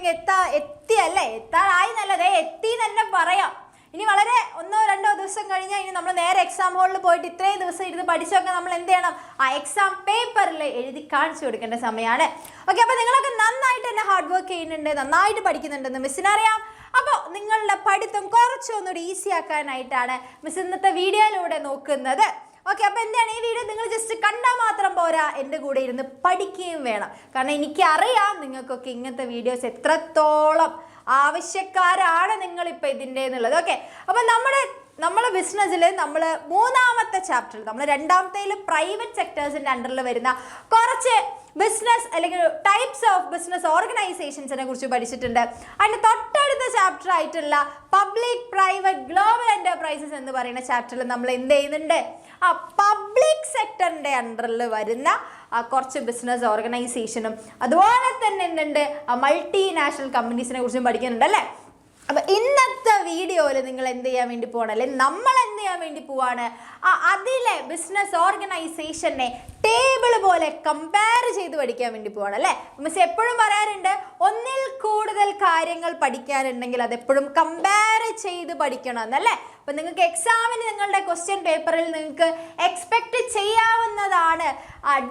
അങ്ങ് എത്തിയല്ലേ, എത്താറായി നല്ലതേ, എത്തി തന്നെ പറയാം. ഇനി വളരെ 1-2 ദിവസം കഴിഞ്ഞാൽ ഇനി നമ്മൾ നേരെ എക്സാം ഹോളിൽ പോയിട്ട് ഇത്രയും ദിവസം ഇരുന്ന് പഠിച്ചൊക്കെ നമ്മൾ എന്ത് ചെയ്യണം, ആ എക്സാം പേപ്പറിൽ എഴുതി കാണിച്ചു കൊടുക്കേണ്ട സമയമാണ്. ഓക്കെ, അപ്പോൾ നിങ്ങളൊക്കെ നന്നായിട്ട് തന്നെ ഹാർഡ് വർക്ക് ചെയ്യുന്നുണ്ട്, നന്നായിട്ട് പഠിക്കുന്നുണ്ടെന്ന് മിസ്സിനറിയാം. അപ്പോൾ നിങ്ങളുടെ പഠിത്തം കുറച്ചൊന്നുകൂടി ഈസി ആക്കാനായിട്ടാണ് മിസ് ഇന്നത്തെ വീഡിയോയിലൂടെ നോക്കുന്നത്. ഓക്കെ, അപ്പോൾ എന്താണ് ഈ വീഡിയോ നിങ്ങൾ ജസ്റ്റ് കണ്ടാൽ മാത്രം പോരാ, എൻ്റെ കൂടെ ഇരുന്ന് പഠിക്കുകയും വേണം. കാരണം എനിക്കറിയാം നിങ്ങൾക്കൊക്കെ ഇങ്ങനത്തെ വീഡിയോസ് എത്രത്തോളം ആവശ്യക്കാരാണ് നിങ്ങളിപ്പോൾ ഇതിൻ്റെ എന്നുള്ളത്. ഓക്കെ, അപ്പോൾ നമ്മളെ ബിസിനസ്സിൽ നമ്മൾ 3ാമത്തെ ചാപ്റ്ററിൽ, നമ്മൾ 2ാമത്തേൽ പ്രൈവറ്റ് സെക്ടേഴ്സിൻ്റെ അണ്ടറിൽ വരുന്ന കുറച്ച് ബിസിനസ് അല്ലെങ്കിൽ ടൈപ്സ് ഓഫ് ബിസിനസ് ഓർഗനൈസേഷൻസിനെ കുറിച്ച് പഠിച്ചിട്ടുണ്ട്. അതിൻ്റെ തൊട്ടടുത്ത ചാപ്റ്റർ ആയിട്ടുള്ള പബ്ലിക് പ്രൈവറ്റ് ഗ്ലോബൽ എൻ്റർപ്രൈസസ് എന്ന് പറയുന്ന ചാപ്റ്ററിൽ നമ്മൾ എന്ത് ചെയ്യുന്നുണ്ട്, ആ പബ്ലിക് സെക്ടറിൻ്റെ അണ്ടറിൽ വരുന്ന കുറച്ച് ബിസിനസ് ഓർഗനൈസേഷനും അതുപോലെ തന്നെ എന്തുണ്ട്, മൾട്ടിനാഷണൽ കമ്പനീസിനെ കുറിച്ചും പഠിക്കുന്നുണ്ട് അല്ലേ. അപ്പോൾ ഇന്നത്തെ വീഡിയോയിൽ നിങ്ങൾ എന്ത് ചെയ്യാൻ വേണ്ടി പോവാണ്, അല്ലെങ്കിൽ നമ്മൾ എന്ത് ചെയ്യാൻ വേണ്ടി പോവാണ്, അതിലെ ബിസിനസ് ഓർഗനൈസേഷനെ ടേബിൾ പോലെ കമ്പയർ ചെയ്ത് പഠിക്കാൻ വേണ്ടി പോവാണ് അല്ലേ. മിസ് എപ്പോഴും പറയാറുണ്ട്, ഒന്നിൽ കൂടുതൽ കാര്യങ്ങൾ പഠിക്കാനുണ്ടെങ്കിൽ അതെപ്പോഴും കമ്പയർ ചെയ്ത് പഠിക്കണം എന്നല്ലേ. അപ്പോൾ നിങ്ങൾക്ക് എക്സാമിന് നിങ്ങളുടെ ക്വസ്റ്റ്യൻ പേപ്പറിൽ നിങ്ങൾക്ക് എക്സ്പെക്റ്റ് ചെയ്യാവുന്നതാണ്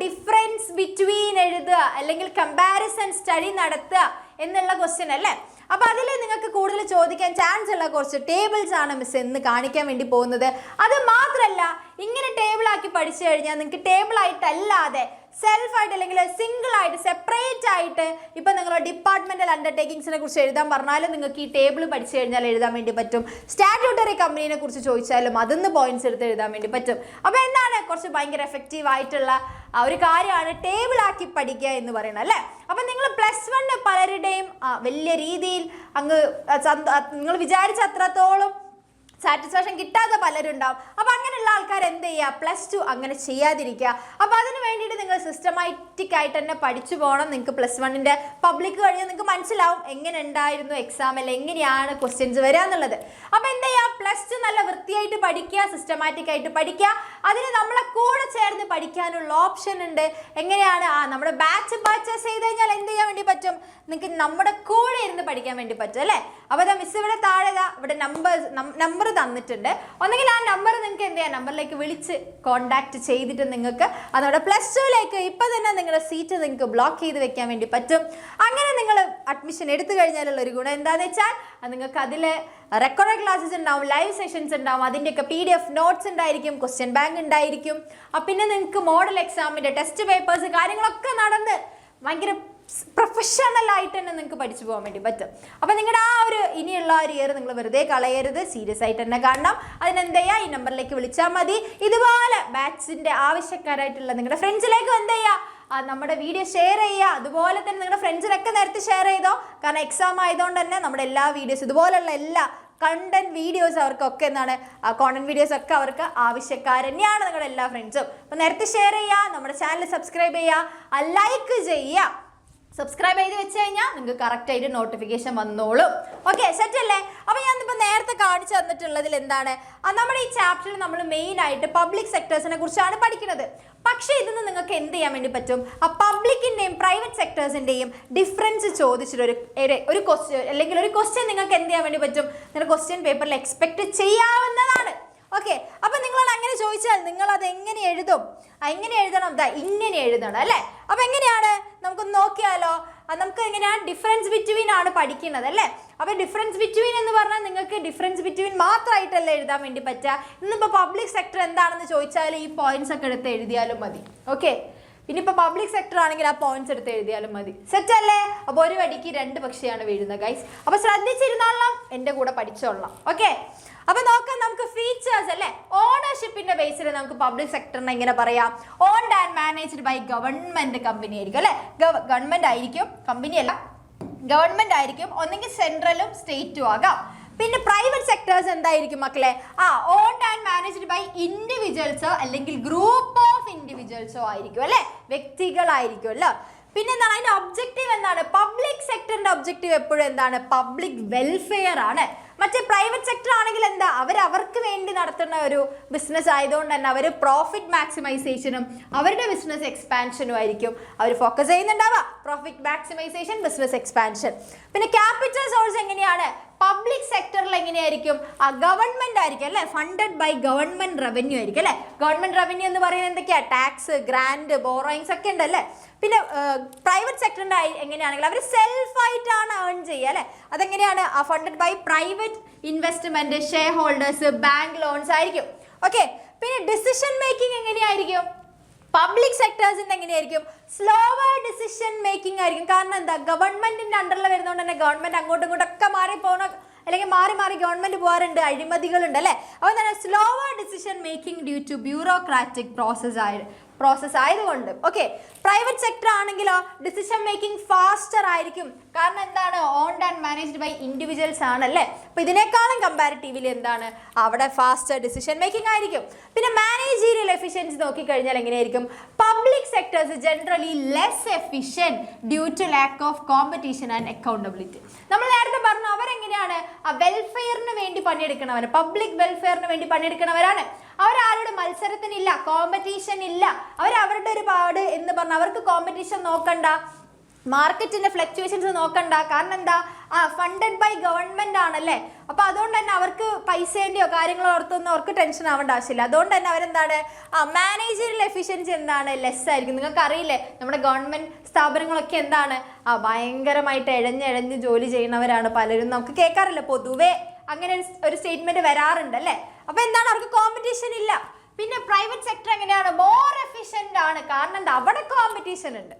ഡിഫറൻസ് ബിറ്റ്വീൻ എഴുതുക അല്ലെങ്കിൽ കമ്പാരിസൺ സ്റ്റഡി നടത്തുക എന്നുള്ള ക്വസ്റ്റ്യൻ അല്ലേ. അപ്പോൾ അതിൽ നിങ്ങൾക്ക് കൂടുതൽ ചോദിക്കാൻ ചാൻസ് ഉള്ള കുറച്ച് ടേബിൾസ് ആണ് മിസ് എന്ന് കാണിക്കാൻ വേണ്ടി പോകുന്നത്. അത് മാത്രമല്ല, ഇങ്ങനെ ടേബിളാക്കി പഠിച്ചു കഴിഞ്ഞാൽ നിങ്ങൾക്ക് ടേബിളായിട്ടല്ലാതെ സെൽഫായിട്ട് അല്ലെങ്കിൽ സിംഗിളായിട്ട് സെപ്പറേറ്റ് ആയിട്ട് ഇപ്പം നിങ്ങൾ ഡിപ്പാർട്ട്മെന്റൽ അണ്ടർടേക്കിങ്സിനെ കുറിച്ച് എഴുതാൻ പറഞ്ഞാലും നിങ്ങൾക്ക് ഈ ടേബിൾ പഠിച്ചു കഴിഞ്ഞാൽ എഴുതാൻ വേണ്ടി പറ്റും. സ്റ്റാറ്റ്യൂട്ടറി കമ്പനീനെ കുറിച്ച് ചോദിച്ചാലും അതിന്ന് പോയിന്റ്സ് എടുത്ത് എഴുതാൻ വേണ്ടി പറ്റും. അപ്പോൾ എന്താണ് കുറച്ച് ഭയങ്കര എഫക്റ്റീവ് ആയിട്ടുള്ള ഒരു കാര്യമാണ് ടേബിളാക്കി പഠിക്കുക എന്ന് പറയുന്നത് അല്ലേ. അപ്പം നിങ്ങൾ +1 പലരുടെയും വലിയ രീതിയിൽ അങ്ങ് നിങ്ങൾ വിചാരിച്ച അത്രത്തോളം സാറ്റിസ്ഫാക്ഷൻ കിട്ടാത്ത പലരുണ്ടാവും. അപ്പോൾ അങ്ങനെയുള്ള ആൾക്കാർ എന്ത് ചെയ്യുക, +2 അങ്ങനെ ചെയ്യാതിരിക്കുക. അപ്പോൾ അതിന് വേണ്ടിയിട്ട് നിങ്ങൾ സിസ്റ്റമാറ്റിക് ആയിട്ട് തന്നെ പഠിച്ചു പോകണം. നിങ്ങൾക്ക് +1ൻ്റെ പബ്ലിക് കഴിഞ്ഞാൽ നിങ്ങൾക്ക് മനസ്സിലാവും എങ്ങനെ ഉണ്ടായിരുന്നു എക്സാമിൽ, എങ്ങനെയാണ് ക്വസ്റ്റ്യൻസ് വരിക എന്നുള്ളത്. അപ്പോൾ എന്ത് ചെയ്യുക, +2 നല്ല വൃത്തിയായിട്ട് പഠിക്കുക, സിസ്റ്റമാറ്റിക് ആയിട്ട് പഠിക്കുക. അതിന് നമ്മളെ കൂടെ ചേർന്ന് പഠിക്കാനുള്ള ഓപ്ഷൻ ഉണ്ട്. എങ്ങനെയാണ്, നമ്മുടെ ബാച്ച് പർച്ചേസ് ചെയ്ത് കഴിഞ്ഞാൽ എന്ത് ചെയ്യാൻ വേണ്ടി പറ്റും, നിങ്ങൾക്ക് നമ്മുടെ കൂടെ ഇരുന്ന് പഠിക്കാൻ വേണ്ടി പറ്റും അല്ലേ. അപ്പോൾ അതാ മിസ് ഇവിടെ താഴെ ഇവിടെ നമ്പർ തന്നിട്ടുണ്ട്. ഒന്നെങ്കിൽ ആ നമ്പർ നിങ്ങൾക്ക് എന്ത് ചെയ്യാം, നമ്പറിലേക്ക് വിളിച്ച് കോണ്ടാക്ട് ചെയ്തിട്ട് നിങ്ങൾക്ക് അതോടെ +2ലേക്ക് ഇപ്പം തന്നെ നിങ്ങളുടെ സീറ്റ് നിങ്ങൾക്ക് ബ്ലോക്ക് ചെയ്ത് വെക്കാൻ വേണ്ടി പറ്റും. അങ്ങനെ നിങ്ങൾ അഡ്മിഷൻ എടുത്തു കഴിഞ്ഞാലുള്ള ഒരു ഗുണം എന്താണെന്ന് വെച്ചാൽ നിങ്ങൾക്ക് അതിൽ റെക്കോർഡ് ക്ലാസ്സസ് ഉണ്ടാവും, ലൈവ് സെഷൻസ് ഉണ്ടാവും, അതിൻ്റെയൊക്കെ PDF നോട്ട്സ് ഉണ്ടായിരിക്കും, ക്വസ്റ്റ്യൻ ബാങ്ക് ഉണ്ടായിരിക്കും. പിന്നെ നിങ്ങൾക്ക് മോഡൽ എക്സാമിൻ്റെ ടെസ്റ്റ് പേപ്പേഴ്സ് കാര്യങ്ങളൊക്കെ നടന്ന് ഭയങ്കര പ്രൊഫഷണൽ ആയിട്ട് തന്നെ നിങ്ങൾക്ക് പഠിച്ചു പോകാൻ വേണ്ടി പറ്റും. അപ്പോൾ നിങ്ങളുടെ ആ ഒരു ഇനിയുള്ള ഒരു ഇയർ നിങ്ങൾ വെറുതെ കളയരുത്, സീരിയസ് ആയിട്ട് തന്നെ കാണണം. അതിനെന്ത് ചെയ്യുക, ഈ നമ്പറിലേക്ക് വിളിച്ചാൽ മതി. ഇതുപോലെ ബാച്ചിൻ്റെ ആവശ്യക്കാരായിട്ടുള്ള നിങ്ങളുടെ ഫ്രണ്ട്സിലേക്കും എന്ത് ചെയ്യുക, നമ്മുടെ വീഡിയോ ഷെയർ ചെയ്യുക. അതുപോലെ തന്നെ നിങ്ങളുടെ ഫ്രണ്ട്സിനൊക്കെ നേരത്തെ ഷെയർ ചെയ്തോ. കാരണം എക്സാം ആയതുകൊണ്ട് തന്നെ നമ്മുടെ എല്ലാ വീഡിയോസ് ഇതുപോലുള്ള എല്ലാ കണ്ടന്റ് വീഡിയോസ് അവർക്കൊക്കെ എന്താണ്, കോണ്ടന്റ് വീഡിയോസ് ഒക്കെ അവർക്ക് ആവശ്യക്കാർ തന്നെയാണ് നിങ്ങളുടെ എല്ലാ ഫ്രണ്ട്സും. അപ്പോൾ നേരത്തെ ഷെയർ ചെയ്യുക, നമ്മുടെ ചാനൽ സബ്സ്ക്രൈബ് ചെയ്യുക, ലൈക്ക് ചെയ്യുക. സബ്സ്ക്രൈബ് ചെയ്ത് വെച്ച് കഴിഞ്ഞാൽ നിങ്ങൾക്ക് കറക്റ്റായിട്ട് നോട്ടിഫിക്കേഷൻ വന്നോളും. ഓക്കെ, സെറ്റ് അല്ലേ. അപ്പോൾ ഞാനിപ്പോൾ നേരത്തെ കാണിച്ചു തന്നിട്ടുള്ളതിൽ എന്താണ്, നമ്മുടെ ഈ ചാപ്റ്ററിൽ നമ്മൾ മെയിനായിട്ട് പബ്ലിക് സെക്ടേഴ്സിനെ കുറിച്ചാണ് പഠിക്കുന്നത്. പക്ഷേ ഇതിന് നിങ്ങൾക്ക് എന്ത് ചെയ്യാൻ വേണ്ടി പറ്റും, ആ പബ്ലിക്കിൻ്റെയും പ്രൈവറ്റ് സെക്ടേഴ്സിൻ്റെയും ഡിഫറൻസ് ചോദിച്ചിട്ട് ഒരു ക്വസ്റ്റ്യൻ അല്ലെങ്കിൽ ഒരു ക്വസ്റ്റ്യൻ നിങ്ങൾക്ക് എന്ത് ചെയ്യാൻ വേണ്ടി പറ്റും, നിങ്ങളുടെ ക്വസ്റ്റ്യൻ പേപ്പറിൽ എക്സ്പെക്ട് ചെയ്യാവുന്നതാണ്. ഓക്കെ, അപ്പം നിങ്ങളോട് അങ്ങനെ ചോദിച്ചാൽ നിങ്ങൾ അത് എങ്ങനെ എഴുതും, എങ്ങനെ എഴുതണം, ഇങ്ങനെ എഴുതണം അല്ലേ. അപ്പം എങ്ങനെയാണ് നമുക്കൊന്ന് നോക്കിയാലോ. നമുക്ക് എങ്ങനെയാണ് ഡിഫറൻസ് ബിറ്റ്വീൻ ആണ് പഠിക്കുന്നത് അല്ലേ. അപ്പോൾ ഡിഫറൻസ് ബിറ്റ്വീൻ എന്ന് പറഞ്ഞാൽ നിങ്ങൾക്ക് ഡിഫറൻസ് ബിറ്റ്വീൻ മാത്രമായിട്ടല്ല എഴുതാൻ വേണ്ടി പറ്റുക. ഇന്നിപ്പോൾ പബ്ലിക് സെക്ടർ എന്താണെന്ന് ചോദിച്ചാൽ ഈ പോയിന്റ്സ് ഒക്കെ എടുത്ത് എഴുതിയാലും മതി. ഓക്കെ, ഇനിയിപ്പോൾ പബ്ലിക് സെക്ടർ ആണെങ്കിൽ ആ പോയിന്റ്സ് എടുത്ത് എഴുതിയാലും മതി. സെറ്റ് അല്ലേ. അപ്പോൾ ഒരു വടിക്ക് 2 പക്ഷിയാണ് വീഴുന്നത് ഗൈസ്. അപ്പോൾ ശ്രദ്ധിച്ചിരുന്നോളാം, എൻ്റെ കൂടെ പഠിച്ചോളാം. ഓക്കെ, അപ്പോൾ നോക്കാം നമുക്ക് ഫീച്ചേഴ്സ് അല്ലേ. ഓണർഷിപ്പിന്റെ ബേസിൽ നമുക്ക് പബ്ലിക് സെക്ടറിനെ എങ്ങനെ പറയാം, owned and managed by government company ആയിരിക്കും അല്ലേ. ഗവൺമെന്റ് ആയിരിക്കും, കമ്പനി അല്ല, ഗവൺമെന്റ് ആയിരിക്കും. ഒന്നെങ്കിൽ സെൻട്രലും സ്റ്റേറ്റും ആകാം. പിന്നെ പ്രൈവറ്റ് സെക്ടേഴ്സ് എന്തായിരിക്കും മക്കളെ, ഓൺഡ് ആൻഡ് മാനേജ്ഡ് ബൈ ഇൻഡിവിജ്വൽസോ അല്ലെങ്കിൽ ഗ്രൂപ്പ് ഓഫ് ഇൻഡിവിജ്വൽസോ ആയിരിക്കും അല്ലേ, വ്യക്തികളായിരിക്കുമല്ലോ. പിന്നെ എന്താണ് അതിന്റെ ഒബ്ജക്റ്റീവ്, എന്താണ് പബ്ലിക് സെക്ടറിന്റെ ഒബ്ജക്റ്റീവ് എപ്പോഴും എന്താണ്, പബ്ലിക് വെൽഫെയർ ആണ്. മറ്റേ പ്രൈവറ്റ് സെക്ടർ ആണെങ്കിൽ എന്താ, അവർക്ക് വേണ്ടി നടത്തുന്ന ഒരു ബിസിനസ് ആയതുകൊണ്ട് തന്നെ അവർ പ്രോഫിറ്റ് മാക്സിമൈസേഷനും അവരുടെ ബിസിനസ് എക്സ്പാൻഷനും ആയിരിക്കും അവർ ഫോക്കസ് ചെയ്യുന്നുണ്ടാവുക. Profit maximisation, business expansion. പിന്നെ ക്യാപിറ്റൽ സോഴ്സ് എങ്ങനെയാണ്, പബ്ലിക് സെക്ടറിൽ എങ്ങനെയായിരിക്കും, ഗവൺമെന്റ് ആയിരിക്കും അല്ലെ, ഫണ്ടഡ് ബൈ ഗവൺമെന്റ് റവന്യൂ ആയിരിക്കും അല്ലെ. ഗവൺമെന്റ് റവന്യൂ എന്ന് പറയുന്നത് എന്തൊക്കെയാ, ടാക്സ്, ഗ്രാന്റ്, ബോറോയിങ്സ് ഒക്കെ ഉണ്ട് അല്ലേ. പിന്നെ പ്രൈവറ്റ് സെക്ടറിന്റെ എങ്ങനെയാണെങ്കിൽ അവർ സെൽഫായിട്ടാണ് ഏൺ ചെയ്യുക അല്ലെ. അതെങ്ങനെയാണ്, funded by private investment, shareholders, bank loans ആയിരിക്കും. ഓക്കെ. പിന്നെ ഡിസിഷൻ മേക്കിംഗ് എങ്ങനെയായിരിക്കും, പബ്ലിക് സെക്ടേഴ്സിന്റെ എങ്ങനെയായിരിക്കും, സ്ലോവർ ഡിസിഷൻ മേക്കിംഗ് ആയിരിക്കും. കാരണം എന്താ, ഗവൺമെന്റിന്റെ അണ്ടറിൽ വരുന്നതുകൊണ്ട് തന്നെ ഗവൺമെന്റ് അങ്ങോട്ടും ഇങ്ങോട്ടൊക്കെ മാറിപ്പോകണം, അല്ലെങ്കിൽ മാറി ഗവൺമെന്റ് പോകാറുണ്ട്, അഴിമതികളുണ്ട് അല്ലേ. അപ്പോൾ എന്താണ്, slower decision making due to bureaucratic process ആയതുകൊണ്ട്. ഓക്കെ. പ്രൈവറ്റ് സെക്ടർ ആണെങ്കിലോ ഡിസിഷൻ മേക്കിംഗ് ഫാസ്റ്റർ ആയിരിക്കും. കാരണം എന്താണ്, owned and managed by individuals ആണല്ലേ. അപ്പോൾ ഇതിനേക്കാളും കമ്പാരിറ്റീവ്ലി എന്താണ്, അവിടെ ഫാസ്റ്റർ ഡിസിഷൻ മേക്കിംഗ് ആയിരിക്കും. പിന്നെ മാനേജീരിയൽ എഫിഷ്യൻസി നോക്കിക്കഴിഞ്ഞാൽ എങ്ങനെയായിരിക്കും, public sectors generally less efficient due to lack of competition and accountability. നമ്മൾ നേരത്തെ പറഞ്ഞു അവരെങ്ങനെയാണ്, വെൽഫെയറിന് വേണ്ടി പണിയെടുക്കണവർ, പബ്ലിക് വെൽഫെയറിന് വേണ്ടി പണിയെടുക്കണവരാണ്. അവരാരുടെ മത്സരത്തിനില്ല, കോമ്പറ്റീഷൻ ഇല്ല, അവരുടെ ഒരു പാട് എന്ന് പറഞ്ഞാൽ അവർക്ക് കോമ്പറ്റീഷൻ നോക്കണ്ട, മാർക്കറ്റിന്റെ ഫ്ലക്ച്വേഷൻസ് നോക്കണ്ട. കാരണം എന്താ, ഫണ്ടഡ് ബൈ ഗവൺമെന്റ് ആണല്ലേ. അപ്പൊ അതുകൊണ്ട് തന്നെ അവർക്ക് പൈസേന്റെയോ കാര്യങ്ങളോ ഓർത്തൊന്നും അവർക്ക് ടെൻഷൻ ആവേണ്ട ആവശ്യമില്ല. അതുകൊണ്ട് തന്നെ അവരെന്താണ്, മാനേജറിയൽ എഫിഷ്യൻസി എന്താണ്, ലെസ് ആയിരിക്കും. നിങ്ങൾക്ക് അറിയില്ലേ, നമ്മുടെ ഗവൺമെന്റ് സ്ഥാപനങ്ങളൊക്കെ എന്താണ്, ഭയങ്കരമായിട്ട് എഴഞ്ഞ് ജോലി ചെയ്യുന്നവരാണ് പലരും. നമുക്ക് കേൾക്കാറില്ല, പൊതുവെ അങ്ങനെ ഒരു സ്റ്റേറ്റ്മെന്റ് വരാറുണ്ട് അല്ലേ. അപ്പൊ എന്താണ്, അവർക്ക് കോമ്പറ്റീഷൻ ഇല്ല. പിന്നെ പ്രൈവറ്റ് സെക്ടർ എങ്ങനെയാണ്, മോർ എഫിഷ്യന്റ് ആണ്. കാരണം എന്താ, അവിടെ കോമ്പറ്റീഷൻ ഉണ്ട്.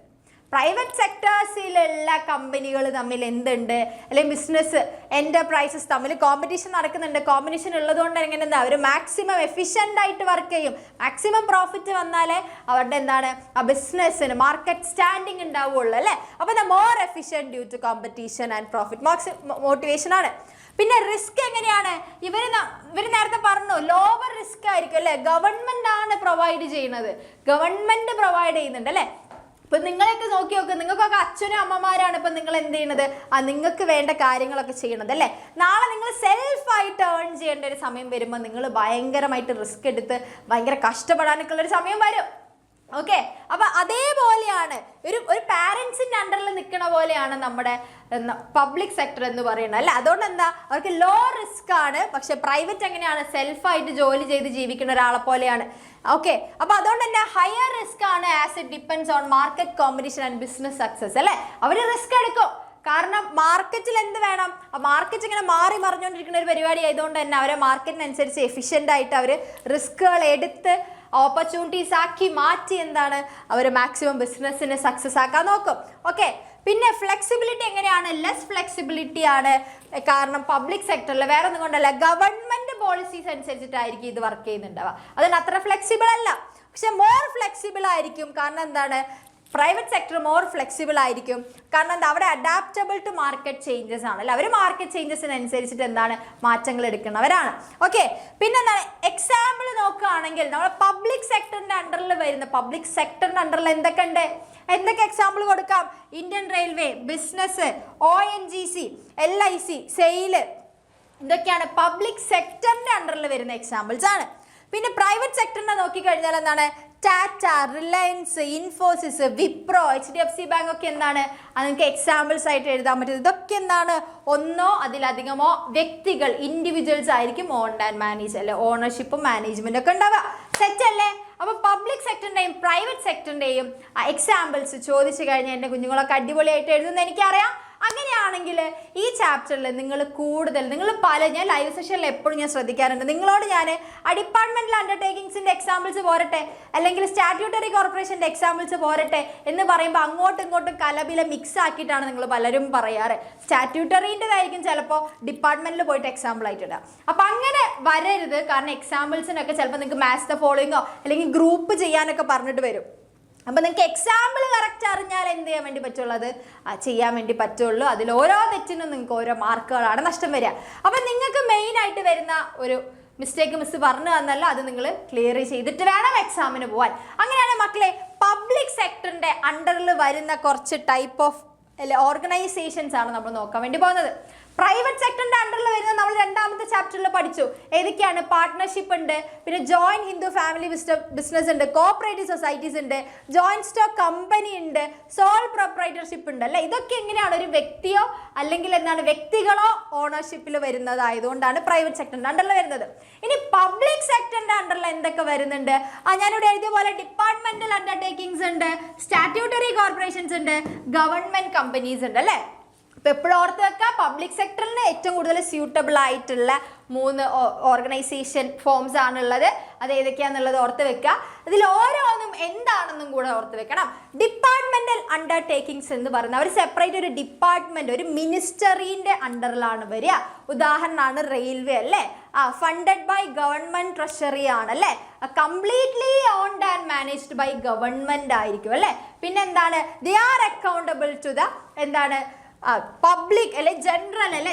പ്രൈവറ്റ് സെക്ടേഴ്സിലുള്ള കമ്പനികൾ തമ്മിൽ എന്തുണ്ട്, അല്ലെങ്കിൽ ബിസിനസ് എന്റർപ്രൈസസ് തമ്മിൽ കോമ്പറ്റീഷൻ നടക്കുന്നുണ്ട്. കോമ്പറ്റീഷൻ ഉള്ളതുകൊണ്ട് എങ്ങനെ എന്താ, അവർ മാക്സിമം എഫിഷ്യൻ്റ് ആയിട്ട് വർക്ക് ചെയ്യും. മാക്സിമം പ്രോഫിറ്റ് വന്നാലേ അവരുടെ എന്താണ്, ആ ബിസിനസ്സിന് മാർക്കറ്റ് സ്റ്റാൻഡിങ് ഉണ്ടാവുള്ളൂ അല്ലേ. അപ്പോൾ the more efficient due to competition and profit motivation ആണ്. പിന്നെ റിസ്ക് എങ്ങനെയാണ്, ഇവർ നേരത്തെ പറഞ്ഞു ലോവർ റിസ്ക് ആയിരിക്കും അല്ലേ. ഗവൺമെന്റ് ആണ് പ്രൊവൈഡ് ചെയ്യുന്നത്, ഗവൺമെന്റ് പ്രൊവൈഡ് ചെയ്യുന്നുണ്ട് അല്ലേ. ഇപ്പൊ നിങ്ങളൊക്കെ നോക്കി നോക്ക്, നിങ്ങൾക്കൊക്കെ അച്ഛനും അമ്മമാരാണ്. ഇപ്പൊ നിങ്ങൾ എന്ത് ചെയ്യണത്, നിങ്ങൾക്ക് വേണ്ട കാര്യങ്ങളൊക്കെ ചെയ്യണത് അല്ലേ. നാളെ നിങ്ങൾ സെൽഫായിട്ട് ഏൺ ചെയ്യേണ്ട ഒരു സമയം വരുമ്പോൾ നിങ്ങൾ ഭയങ്കരമായിട്ട് റിസ്ക് എടുത്ത് ഭയങ്കര കഷ്ടപ്പെടാനൊക്കെ ഉള്ളൊരു സമയം വരും. ഓക്കെ. അപ്പൊ അതേപോലെയാണ് ഒരു പാരന്റ്സിന്റെ അണ്ടറിൽ നിൽക്കണ പോലെയാണ് നമ്മുടെ പബ്ലിക് സെക്ടർ എന്ന് പറയുന്നത് അല്ലെ. അതുകൊണ്ട് എന്താ, അവർക്ക് ലോ റിസ്ക് ആണ്. പക്ഷെ പ്രൈവറ്റ് എങ്ങനെയാണ്, സെൽഫായിട്ട് ജോലി ചെയ്ത് ജീവിക്കുന്ന ഒരാളെ പോലെയാണ്. ഓക്കെ. അപ്പൊ അതുകൊണ്ട് തന്നെ ഹയർ റിസ്ക് ആണ് as it depends on market competition and business success അല്ലെ. അവർ റിസ്ക് എടുക്കും. കാരണം മാർക്കറ്റിൽ എന്ത് വേണം, മാർക്കറ്റ് ഇങ്ങനെ മാറി മറിഞ്ഞുകൊണ്ടിരിക്കുന്ന ഒരു പരിപാടി ആയതുകൊണ്ട് തന്നെ അവരെ മാർക്കറ്റിനനുസരിച്ച് എഫിഷ്യൻ്റ് ആയിട്ട് അവർ റിസ്കുകൾ എടുത്ത് ഓപ്പർച്യൂണിറ്റീസ് ആക്കി മാറ്റി എന്താണ്, അവർ മാക്സിമം ബിസിനസ്സിനെ സക്സസ് ആക്കാൻ നോക്കും. ഓക്കെ. പിന്നെ ഫ്ലെക്സിബിലിറ്റി എങ്ങനെയാണ്, ലെസ് ഫ്ലെക്സിബിലിറ്റി ആണ്. കാരണം പബ്ലിക് സെക്ടറിൽ വേറെ ഒന്നും കൊണ്ടല്ല, ഗവൺമെന്റ് പോളിസീസ് അനുസരിച്ചിട്ടായിരിക്കും ഇത് വർക്ക് ചെയ്യുന്നുണ്ടാവുക. അതുകൊണ്ട് അത്ര ഫ്ലെക്സിബിൾ അല്ല, പക്ഷെ മോർ ഫ്ലെക്സിബിൾ ആയിരിക്കും. കാരണം എന്താണ്, പ്രൈവറ്റ് സെക്ടർ മോർ ഫ്ലെക്സിബിൾ ആയിരിക്കും. കാരണം എന്താ, അവിടെ അഡാപ്റ്റബിൾ ടു മാർക്കറ്റ് ചേഞ്ചസ് ആണ് അല്ലെ. അവർ മാർക്കറ്റ് ചേഞ്ചസിനനുസരിച്ചിട്ട് എന്താണ് മാറ്റങ്ങൾ എടുക്കുന്നവരാണ്. ഓക്കെ. പിന്നെ എന്താണ്, എക്സാമ്പിൾ നോക്കുകയാണെങ്കിൽ നമ്മൾ പബ്ലിക് സെക്ടറിന്റെ അണ്ടറിൽ വരുന്ന, പബ്ലിക് സെക്ടറിന്റെ അണ്ടറിൽ എന്തൊക്കെ ഉണ്ട്, എന്തൊക്കെ എക്സാമ്പിൾ കൊടുക്കാം, Indian railway, business, ONGC, LIC, sale, ഇതൊക്കെയാണ് പബ്ലിക് സെക്ടറിന്റെ അണ്ടറിൽ വരുന്ന എക്സാമ്പിൾസ് ആണ്. പിന്നെ പ്രൈവറ്റ് സെക്ടറിനെ നോക്കിക്കഴിഞ്ഞാൽ എന്താണ്, Tata, Reliance, Infosys, Wipro, HDFC bank ഒക്കെ എന്താണ്, അത് നിങ്ങൾക്ക് എക്സാമ്പിൾസ് ആയിട്ട് എഴുതാൻ പറ്റും. ഇതൊക്കെ എന്താണ്, ഒന്നോ അതിലധികമോ വ്യക്തികൾ, ഇൻഡിവിജ്വൽസ് ആയിരിക്കും ഓൺഡ് ആൻഡ് മാനേജ് അല്ലെ, ഓണർഷിപ്പും മാനേജ്മെന്റ് ഒക്കെ ഉണ്ടാവുക. സെറ്റ് അല്ലേ. അപ്പോൾ പബ്ലിക് സെക്ടറിന്റെയും പ്രൈവറ്റ് സെക്ടറിന്റെയും എക്സാമ്പിൾസ് ചോദിച്ചു കഴിഞ്ഞാൽ എൻ്റെ കുഞ്ഞുങ്ങളൊക്കെ അടിപൊളിയായിട്ട് എഴുതുന്നത് എനിക്കറിയാം. അങ്ങനെയാണെങ്കിൽ ഈ ചാപ്റ്ററിൽ നിങ്ങൾ ഞാൻ ലൈവ് സെഷനിൽ എപ്പോഴും ഞാൻ ശ്രദ്ധിക്കാറുണ്ട്, നിങ്ങളോട് ഞാൻ ഡിപ്പാർട്ട്മെന്റൽ അണ്ടർടേക്കിങ്സിന്റെ എക്സാമ്പിൾസ് പോരട്ടെ, അല്ലെങ്കിൽ സ്റ്റാറ്റ്യൂട്ടറി കോർപ്പറേഷന്റെ എക്സാമ്പിൾസ് പോരട്ടെ എന്ന് പറയുമ്പോൾ അങ്ങോട്ടും ഇങ്ങോട്ടും കലബില മിക്സ് ആക്കിയിട്ടാണ് നിങ്ങൾ പലരും പറയാറ്. സ്റ്റാറ്റ്യൂട്ടറിൻ്റെതായിരിക്കും ചിലപ്പോൾ ഡിപ്പാർട്ട്മെന്റിൽ പോയിട്ട് എക്സാമ്പിൾ ആയിട്ടിടുക. അപ്പം അങ്ങനെ വരരുത്. കാരണം എക്സാമ്പിൾസിനൊക്കെ ചിലപ്പോൾ നിങ്ങൾക്ക് മാച്ച് ദ ഫോളോയിങ്ങോ അല്ലെങ്കിൽ ഗ്രൂപ്പ് ചെയ്യാനൊക്കെ പറഞ്ഞിട്ട് വരും. അപ്പോൾ നിങ്ങൾക്ക് എക്സാമ്പിൾ കറക്റ്റ് അറിഞ്ഞാൽ എന്ത് ചെയ്യാൻ വേണ്ടി പറ്റുള്ളത്, ചെയ്യാൻ വേണ്ടി പറ്റുള്ളൂ. അതിൽ ഓരോ തെറ്റിനും നിങ്ങൾക്ക് ഓരോ മാർക്കുകളാണ് നഷ്ടം വരിക. അപ്പം നിങ്ങൾക്ക് മെയിനായിട്ട് വരുന്ന ഒരു മിസ്റ്റേക്ക് മിസ് പറഞ്ഞു തന്നല്ലോ, അത് നിങ്ങൾ ക്ലിയർ ചെയ്തിട്ട് വേണം എക്സാമിന് പോകാൻ. അങ്ങനെയാണ് മക്കളെ പബ്ലിക് സെക്ടറിൻ്റെ അണ്ടറിൽ വരുന്ന കുറച്ച് ടൈപ്പ് ഓഫ് ഓർഗനൈസേഷൻസ് ആണ് നമ്മൾ നോക്കാൻ വേണ്ടി പോകുന്നത്. പ്രൈവറ്റ് സെക്ടറിന്റെ അണ്ടറിൽ വരുന്ന നമ്മൾ രണ്ടാമത്തെ ചാപ്റ്ററിൽ പഠിച്ചു. ഏതൊക്കെയാണ്? പാർട്ട്ണർഷിപ്പ് ഉണ്ട്, പിന്നെ ജോയിന്റ് ഹിന്ദു ഫാമിലി ബിസിനസ് ഉണ്ട്, കോഓപ്പറേറ്റീവ് സൊസൈറ്റീസ് ഉണ്ട്, ജോയിന്റ് സ്റ്റോക്ക് കമ്പനി ഉണ്ട്, സോൾ പ്രൊപ്രൈറ്റർഷിപ്പ് ഉണ്ട് അല്ലെ. ഇതൊക്കെ എങ്ങനെയാണ്? ഒരു വ്യക്തിയോ അല്ലെങ്കിൽ എന്താണ് വ്യക്തികളോ ഓണർഷിപ്പിൽ വരുന്നതായതുകൊണ്ടാണ് പ്രൈവറ്റ് സെക്ടറിന്റെ അണ്ടറിൽ വരുന്നത്. ഇനി പബ്ലിക് സെക്ടറിന്റെ അണ്ടറിൽ എന്തൊക്കെ വരുന്നുണ്ട്? ഞാനിവിടെ എഴുതിയ പോലെ ഡിപ്പാർട്ട്മെന്റൽ അണ്ടർടേക്കിങ്സ് ഉണ്ട്, സ്റ്റാറ്റ്യൂട്ടറി കോർപ്പറേഷൻസ് ഉണ്ട്, ഗവൺമെന്റ് കമ്പനീസ് ഉണ്ട് അല്ലേ. അപ്പോൾ എപ്പോഴും ഓർത്ത് വെക്കുക, പബ്ലിക് സെക്ടറിന് ഏറ്റവും കൂടുതൽ സ്യൂട്ടബിൾ ആയിട്ടുള്ള 3 ഓർഗനൈസേഷൻ ഫോംസ് ആണുള്ളത്. അത് ഏതൊക്കെയാണെന്നുള്ളത് ഓർത്ത് വെക്കുക. അതിൽ ഓരോന്നും എന്താണെന്നും കൂടെ ഓർത്ത് വെക്കണം. ഡിപ്പാർട്ട്മെന്റൽ അണ്ടർടേക്കിങ്സ് എന്ന് പറയുന്നത് അവർ സെപ്പറേറ്റ് ഒരു ഡിപ്പാർട്ട്മെന്റ്, ഒരു മിനിസ്റ്ററിന്റെ അണ്ടറിലാണ് വരിക. ഉദാഹരണമാണ് റെയിൽവേ അല്ലേ, ഫണ്ടഡ് ബൈ ഗവൺമെന്റ് ട്രഷറി ആണല്ലേ, completely owned and managed by government ആയിരിക്കും അല്ലേ. പിന്നെന്താണ്? They are accountable to the എന്താണ് പബ്ലിക് അല്ലെ,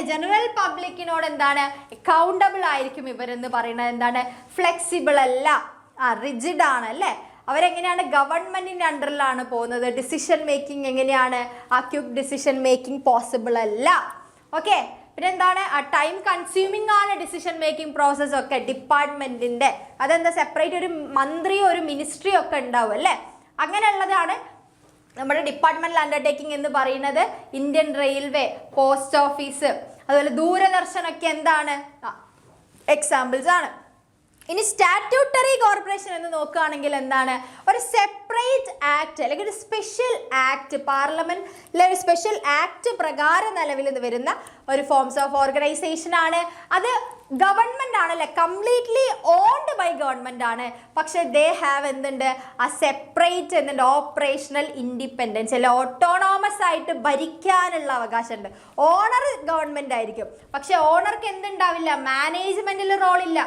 ജനറൽ പബ്ലിക്കിനോട് എന്താണ് അക്കൗണ്ടബിൾ ആയിരിക്കും ഇവരെന്ന് പറയുന്നത്. എന്താണ്? ഫ്ലെക്സിബിൾ അല്ല, റിജിഡ് ആണ് അല്ലേ. അവരെങ്ങനെയാണ്? ഗവൺമെന്റിന്റെ അണ്ടറിലാണ് പോകുന്നത്. ഡിസിഷൻ മേക്കിംഗ് എങ്ങനെയാണ്? ക്വിക്ക് ഡിസിഷൻ മേക്കിംഗ് പോസിബിൾ അല്ല. ഓക്കെ, പിന്നെ എന്താണ്? ടൈം കൺസ്യൂമിംഗ് ആണ് ഡിസിഷൻ മേക്കിംഗ് പ്രോസസ് ഒക്കെ ഡിപ്പാർട്ട്മെന്റിന്റെ. അതെന്താ? സെപ്പറേറ്റ് ഒരു മന്ത്രിയോ ഒരു മിനിസ്ട്രിയോ ഒക്കെ ഉണ്ടാവും അല്ലേ. അങ്ങനെയുള്ളതാണ് നമ്മുടെ ഡിപ്പാർട്ട്മെന്റൽ അണ്ടർടേക്കിംഗ് എന്ന് പറയുന്നത്. ഇന്ത്യൻ റെയിൽവേ, പോസ്റ്റ് ഓഫീസ്, അതുപോലെ ദൂരദർശനൊക്കെ എന്താണ്? എക്സാമ്പിൾസ് ആണ്. ഇനി സ്റ്റാറ്റ്യൂട്ടറി കോർപ്പറേഷൻ എന്ന് നോക്കുകയാണെങ്കിൽ എന്താണ്? ഒരു സെപ്പറേറ്റ് ആക്ട് അല്ലെങ്കിൽ ഒരു സ്പെഷ്യൽ ആക്ട്, പാർലമെന്റിലെ ഒരു സ്പെഷ്യൽ ആക്ട് പ്രകാരം നിലവിൽ വരുന്ന ഒരു ഫോംസ് ഓഫ് ഓർഗനൈസേഷൻ ആണ്. അത് ഗവൺമെന്റ് ആണല്ലേ, കംപ്ലീറ്റ്ലി ഓൺഡ് ബൈ ഗവൺമെന്റ് ആണ്. പക്ഷെ ദേ ഹാവ് എന്തുണ്ട്? സെപ്പറേറ്റ് എന്തുണ്ട്? ഓപ്പറേഷണൽ ഇൻഡിപെൻഡൻസ് അല്ലെ, ഓട്ടോണോമസ് ആയിട്ട് ഭരിക്കാനുള്ള അവകാശമുണ്ട്. ഓണർ ഗവൺമെന്റ് ആയിരിക്കും, പക്ഷെ ഓണർക്ക് എന്തുണ്ടാവില്ല? മാനേജ്മെന്റിൽ റോളില്ല.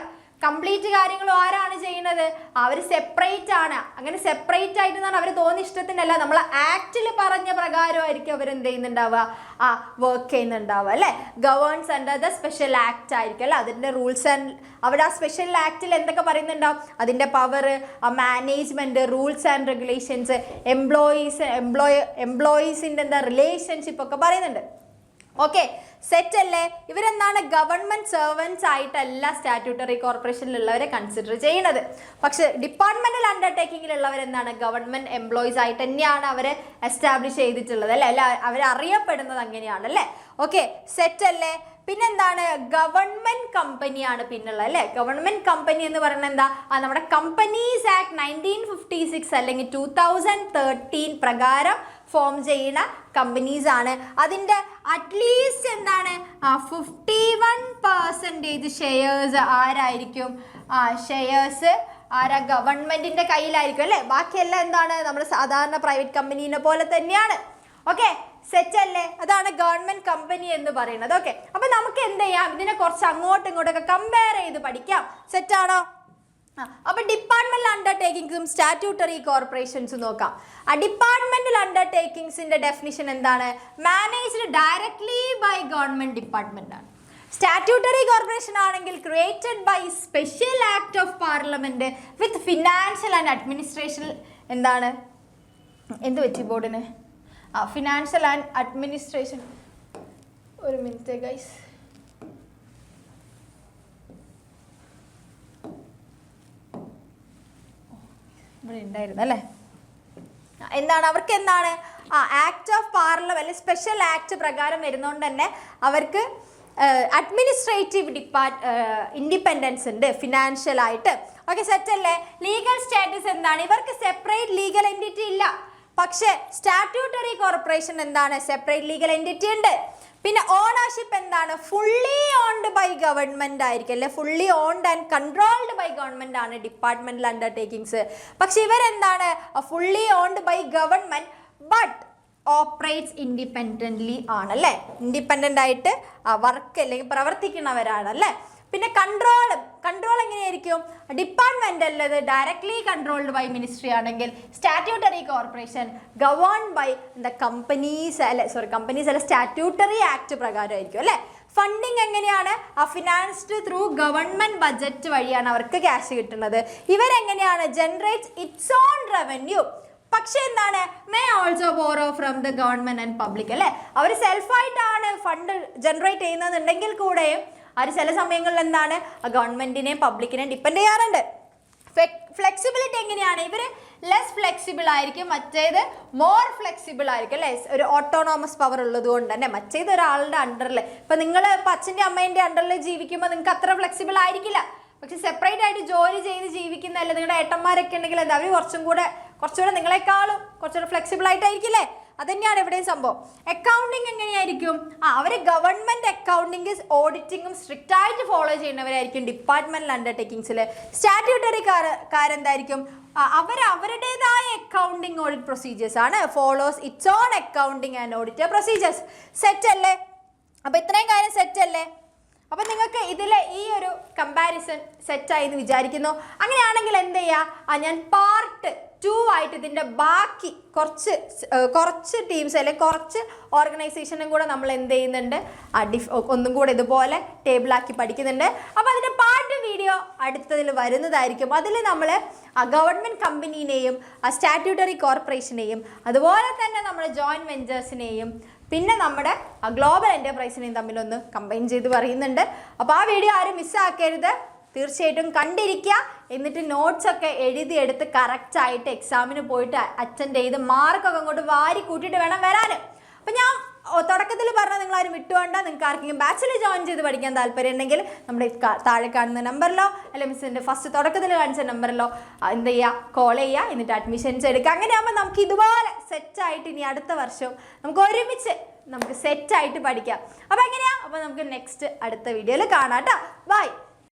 കംപ്ലീറ്റ് കാര്യങ്ങളും ആരാണ് ചെയ്യുന്നത്? അവർ സെപ്പറേറ്റ് ആണ്. അങ്ങനെ സെപ്പറേറ്റ് ആയിട്ട് അവർ തോന്നിയ ഇഷ്ടത്തിനല്ല, നമ്മൾ ആക്റ്റിൽ പറഞ്ഞ പ്രകാരമായിരിക്കും അവരെന്ത് ചെയ്യുന്നുണ്ടാവുക? വർക്ക് ചെയ്യുന്നുണ്ടാവുക അല്ലേ. ഗവേൺസ് അണ്ടർ ദ സ്പെഷ്യൽ ആക്ട് ആയിരിക്കും അല്ലേ. അതിൻ്റെ റൂൾസ് ആൻഡ് അവിടെ ആ സ്പെഷ്യൽ ആക്റ്റിൽ എന്തൊക്കെ പറയുന്നുണ്ടാവും? അതിൻ്റെ power, management, rules and regulations, എംപ്ലോയീസിൻ്റെ എന്താ റിലേഷൻഷിപ്പ് ഒക്കെ പറയുന്നുണ്ട്. ഓക്കെ, സെറ്റ് അല്ലേ. ഇവരെന്താണ്? ഗവൺമെന്റ് സെർവൻസ് ആയിട്ടല്ല സ്റ്റാറ്റ്യൂട്ടറി കോർപ്പറേഷനിലുള്ളവരെ കൺസിഡർ ചെയ്യുന്നത്. പക്ഷെ ഡിപ്പാർട്ട്മെന്റൽ അണ്ടർടേക്കിങ്ങിലുള്ളവരെന്താണ്? ഗവൺമെന്റ് എംപ്ലോയീസ് ആയിട്ട് തന്നെയാണ് അവരെ എസ്റ്റാബ്ലിഷ് ചെയ്തിട്ടുള്ളത് അല്ലേ. അല്ല, അവരറിയപ്പെടുന്നത് അങ്ങനെയാണ് അല്ലേ. ഓക്കെ, സെറ്റ് അല്ലേ. പിന്നെന്താണ്? ഗവൺമെന്റ് കമ്പനിയാണ് പിന്നുള്ളത് അല്ലേ. ഗവൺമെന്റ് കമ്പനി എന്ന് പറയുന്നത് എന്താ? നമ്മുടെ കമ്പനീസ് ആക്ട് 1956 അല്ലെങ്കിൽ 2013 പ്രകാരം ഫോം ചെയ്യുന്ന കമ്പനീസ് ആണ്. അതിൻ്റെ അറ്റ്ലീസ്റ്റ് എന്താണ്? 51% ഷെയർസ് ആരായിരിക്കും? ഷെയർസ് ആരാ? ഗവൺമെന്റിന്റെ കയ്യിലായിരിക്കും അല്ലേ. ബാക്കിയെല്ലാം എന്താണ്? നമ്മൾ സാധാരണ പ്രൈവറ്റ് കമ്പനീനെ പോലെ തന്നെയാണ്. ഓക്കെ, സെറ്റ് അല്ലേ. അതാണ് ഗവൺമെന്റ് കമ്പനി എന്ന് പറയുന്നത്. ഓക്കെ, അപ്പൊ നമുക്ക് എന്ത് ചെയ്യാം? ഇതിനെ കുറച്ച് അങ്ങോട്ടും ഇങ്ങോട്ടൊക്കെ കമ്പയർ ചെയ്ത് പഠിക്കാം. സെറ്റാണോ? അപ്പൊ ഡിപ്പാർട്ട്മെന്റൽ അണ്ടർടേക്കിങ്സും സ്റ്റാറ്റ്യൂട്ടറി കോർപ്പറേഷൻസും നോക്കാം. ഡിപ്പാർട്ട്മെന്റൽ അണ്ടർടേക്കിങ്സിന്റെ ഡെഫിനിഷൻ എന്താണ്? Managed directly by government department ആണ്. സ്റ്റാറ്റ്യൂട്ടറി കോർപ്പറേഷൻ ആണെങ്കിൽ created by special act of parliament with financial and administration എന്താണ്? എന്ത് പറ്റി ബോർഡിന്? Financial and administration. ഒരു മിനിറ്റ് ഗൈസ്. ഇവിടെ ഉണ്ടായിരുന്നു അല്ലേ. എന്താണ് അവർക്ക്? എന്താണ്? ആക്ട് ഓഫ് പാർലമെന്റ് അല്ലെങ്കിൽ സ്പെഷ്യൽ ആക്ട് പ്രകാരം വരുന്നതുകൊണ്ട് തന്നെ അവർക്ക് അഡ്മിനിസ്ട്രേറ്റീവ് ഇൻഡിപെൻഡൻസ് ഉണ്ട് ഫിനാൻഷ്യൽ ആയിട്ട്. ഓക്കെ, സെറ്റ് അല്ലേ. ലീഗൽ സ്റ്റാറ്റസ് എന്താണ്? ഇവർക്ക് സെപ്പറേറ്റ് ലീഗൽ എൻറ്റിറ്റി ഇല്ല. പക്ഷേ സ്റ്റാറ്റ്യൂട്ടറി കോർപ്പറേഷൻ എന്താണ്? സെപ്പറേറ്റ് ലീഗൽ എൻറ്റിറ്റി ഉണ്ട്. പിന്നെ ഓണർഷിപ്പ് എന്താണ്? ഫുള്ളി ഓൺഡ് ബൈ ഗവൺമെന്റ് ആയിരിക്കും അല്ലെ. Fully owned and controlled by government ആണ് ഡിപ്പാർട്ട്മെന്റൽ അണ്ടർടേക്കിങ്സ്. പക്ഷെ ഇവരെന്താണ്? Fully owned by government but operates independently ആണല്ലേ. ഇൻഡിപെൻഡൻ്റ് ആയിട്ട് വർക്ക് അല്ലെങ്കിൽ പ്രവർത്തിക്കുന്നവരാണ് അല്ലേ. പിന്നെ കൺട്രോൾ എങ്ങനെയായിരിക്കും? ഡിപ്പാർട്ട്മെന്റ് അല്ലത് ഡയറക്ട്ലി കൺട്രോൾഡ് ബൈ മിനിസ്ട്രി ആണെങ്കിൽ statutory corporation governed by companies അല്ല സ്റ്റാറ്റ്യൂട്ടറി ആക്ട് പ്രകാരമായിരിക്കും അല്ലേ. ഫണ്ടിങ് എങ്ങനെയാണ്? ഫിനാൻസ്ഡ് ത്രൂ ഗവൺമെന്റ് ബഡ്ജറ്റ് വഴിയാണ് അവർക്ക് ക്യാഷ് കിട്ടുന്നത്. ഇവരെങ്ങനെയാണ്? Generate its own revenue. പക്ഷെ എന്താണ്? May also borrow from the government and public അല്ലേ. അവർ സെൽഫായിട്ടാണ് ഫണ്ട് ജനറേറ്റ് ചെയ്യുന്നതെന്നുണ്ടെങ്കിൽ കൂടെയും അവർ ചില സമയങ്ങളിൽ എന്താണ് ഗവൺമെന്റിനെയും പബ്ലിക്കിനെയും ഡിപ്പെൻഡ് ചെയ്യാറുണ്ട്. ഫ്ലെക്സിബിലിറ്റി എങ്ങനെയാണ്? ഇവർ ലെസ് ഫ്ലെക്സിബിൾ ആയിരിക്കും, മറ്റേത് മോർ ഫ്ലെക്സിബിൾ ആയിരിക്കും അല്ലേ. ഒരു ഓട്ടോണോമസ് പവർ ഉള്ളത് കൊണ്ട് തന്നെ മറ്റേത് ഒരാളുടെ അണ്ടറിൽ, ഇപ്പം നിങ്ങൾ അച്ഛൻ്റെ അമ്മേൻ്റെ അണ്ടറിൽ ജീവിക്കുമ്പോൾ നിങ്ങൾക്ക് അത്ര ഫ്ലെക്സിബിൾ ആയിരിക്കില്ല. പക്ഷെ സെപ്പറേറ്റ് ആയിട്ട് ജോലി ചെയ്ത് ജീവിക്കുന്നതല്ല നിങ്ങളുടെ ഏട്ടന്മാരൊക്കെ ഉണ്ടെങ്കിൽ എന്താ അവർ കുറച്ചുകൂടെ നിങ്ങളെക്കാളും കുറച്ചുകൂടെ ഫ്ലെക്സിബിൾ ആയിട്ടായിരിക്കില്ലേ. അതന്നെയാണ് ഇവിടെയും സംഭവം. അക്കൗണ്ടിങ് എങ്ങനെയായിരിക്കും? അവർ ഗവൺമെന്റ് അക്കൗണ്ടിങ് ഓഡിറ്റിങ്ങും സ്ട്രിക്റ്റ് ആയിട്ട് ഫോളോ ചെയ്യുന്നവരായിരിക്കും ഡിപ്പാർട്ട്മെന്റൽ അണ്ടർടേക്കിങ്സിൽ. സ്റ്റാറ്റ്യൂട്ടറി എന്തായിരിക്കും? അവരുടേതായ അക്കൗണ്ടിങ് ഓഡിറ്റ് പ്രൊസീജിയേഴ്സ് ആണ്. Follows it's on accounting and audit procedures. Set അല്ലേ? അപ്പൊ ഇത്രയും കാര്യം സെറ്റ് അല്ലേ? അപ്പൊ നിങ്ങൾക്ക് ഇതിലെ ഈ ഒരു കമ്പാരിസൺ സെറ്റായി എന്ന് വിചാരിക്കുന്നു. അങ്ങനെയാണെങ്കിൽ എന്ത് ചെയ്യുക, ഞാൻ പാർട്ട് 2 ആയിട്ട് ഇതിൻ്റെ ബാക്കി കുറച്ച് ടീംസ് അല്ലെങ്കിൽ കുറച്ച് ഓർഗനൈസേഷനും കൂടെ നമ്മൾ എന്ത് ചെയ്യുന്നുണ്ട്, ഒന്നും കൂടെ ഇതുപോലെ ടേബിളാക്കി പഠിക്കുന്നുണ്ട്. അപ്പോൾ അതിൻ്റെ പാർട്ട് വീഡിയോ അടുത്തതിൽ വരുന്നതായിരിക്കും. അതിൽ നമ്മൾ ഗവൺമെൻറ് കമ്പനീനെയും സ്റ്റാറ്റ്യൂട്ടറി കോർപ്പറേഷനെയും അതുപോലെ തന്നെ നമ്മുടെ ജോയിൻറ്റ് വെഞ്ചേഴ്സിനെയും പിന്നെ നമ്മുടെ ഗ്ലോബൽ എൻ്റർപ്രൈസിനെയും തമ്മിലൊന്ന് കമ്പൈൻ ചെയ്ത് പറയുന്നുണ്ട്. അപ്പോൾ ആ വീഡിയോ ആരും മിസ്സാക്കരുത്, തീർച്ചയായിട്ടും കണ്ടിരിക്കുക. എന്നിട്ട് നോട്ട്സൊക്കെ എഴുതിയെടുത്ത് കറക്റ്റായിട്ട് എക്സാമിന് പോയിട്ട് അറ്റൻഡ് ചെയ്ത് മാർക്കൊക്കെ അങ്ങോട്ട് വാരി കൂട്ടിയിട്ട് വേണം വരാൻ. അപ്പം ഞാൻ തുടക്കത്തിൽ പറഞ്ഞാൽ നിങ്ങളാരും വിട്ടുകൊണ്ട. നിങ്ങൾക്ക് ആർക്കെങ്കിലും ബാച്ചിൽ ജോയിൻ ചെയ്ത് പഠിക്കാൻ താല്പര്യം ഉണ്ടെങ്കിൽ നമ്മുടെ താഴെ കാണുന്ന നമ്പറിലോ അല്ലെങ്കിൽ മിസ്സിൻ്റെ ഫസ്റ്റ് തുടക്കത്തിൽ കാണിച്ച നമ്പറിലോ എന്ത് ചെയ്യുക, കോൾ ചെയ്യുക, എന്നിട്ട് അഡ്മിഷൻസ് എടുക്കുക. അങ്ങനെയാകുമ്പോൾ നമുക്ക് ഇതുപോലെ സെറ്റായിട്ട് ഇനി അടുത്ത വർഷം നമുക്ക് ഒരുമിച്ച് സെറ്റായിട്ട് പഠിക്കാം. അപ്പോൾ എങ്ങനെയാണ്? അപ്പോൾ നമുക്ക് നെക്സ്റ്റ് അടുത്ത വീഡിയോയിൽ കാണാം കേട്ടോ. ബൈ.